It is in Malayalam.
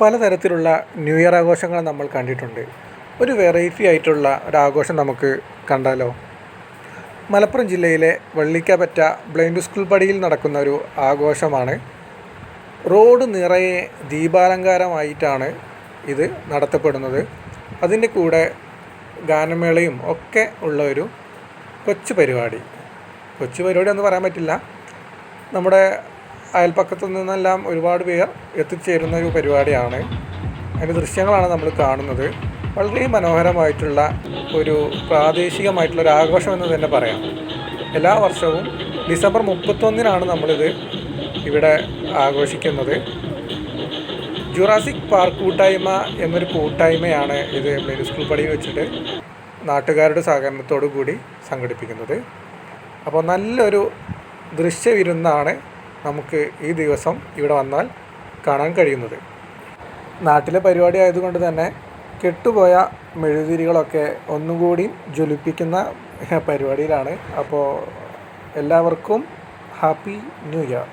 പലതരത്തിലുള്ള ന്യൂ ഇയർ ആഘോഷങ്ങൾ നമ്മൾ കണ്ടിട്ടുണ്ട്. ഒരു വെറൈറ്റി ആയിട്ടുള്ള ഒരാഘോഷം നമുക്ക് കണ്ടാലോ? മലപ്പുറം ജില്ലയിലെ വള്ളിക്കാപറ്റ ബ്ലൈൻഡ് സ്കൂൾ പടിയിൽ നടക്കുന്ന ഒരു ആഘോഷമാണ്. റോഡ് നിറയെ ദീപാലങ്കാരമായിട്ടാണ് ഇത് നടത്തപ്പെടുന്നത്. അതിൻ്റെ കൂടെ ഗാനമേളയും ഒക്കെ ഉള്ള ഒരു കൊച്ചു പരിപാടി എന്ന് പറയാൻ പറ്റില്ല. നമ്മുടെ അയൽപ്പക്കത്തു നിന്നെല്ലാം ഒരുപാട് പേർ എത്തിച്ചേരുന്ന ഒരു പരിപാടിയാണ്. അതിൻ്റെ ദൃശ്യങ്ങളാണ് നമ്മൾ കാണുന്നത്. വളരെ മനോഹരമായിട്ടുള്ള ഒരു പ്രാദേശികമായിട്ടുള്ള ഒരു ആഘോഷം എന്ന് തന്നെ പറയാം. എല്ലാ വർഷവും ഡിസംബർ 31-നാണ് നമ്മളിത് ഇവിടെ ആഘോഷിക്കുന്നത്. ജുറാസിക് പാർക്ക് കൂട്ടായ്മ എന്നൊരു കൂട്ടായ്മയാണ് ഇത് ബ്ലൈൻഡ് സ്കൂൾ പടിയിൽ വെച്ചിട്ട് നാട്ടുകാരുടെ സഹകരണത്തോടു കൂടി സംഘടിപ്പിക്കുന്നത്. അപ്പോൾ നല്ലൊരു ദൃശ്യവിരുന്നാണ് നമുക്ക് ഈ ദിവസം ഇവിടെ വന്നാൽ കാണാൻ കഴിയുന്നത്. നാട്ടിലെ പരിപാടി ആയതുകൊണ്ട് തന്നെ കെട്ടുപോയ മെഴുകുതിരികളൊക്കെ ഒന്നുകൂടി ജ്വലിപ്പിക്കുന്ന പരിപാടിയിലാണ്. അപ്പോൾ എല്ലാവർക്കും ഹാപ്പി ന്യൂ ഇയർ.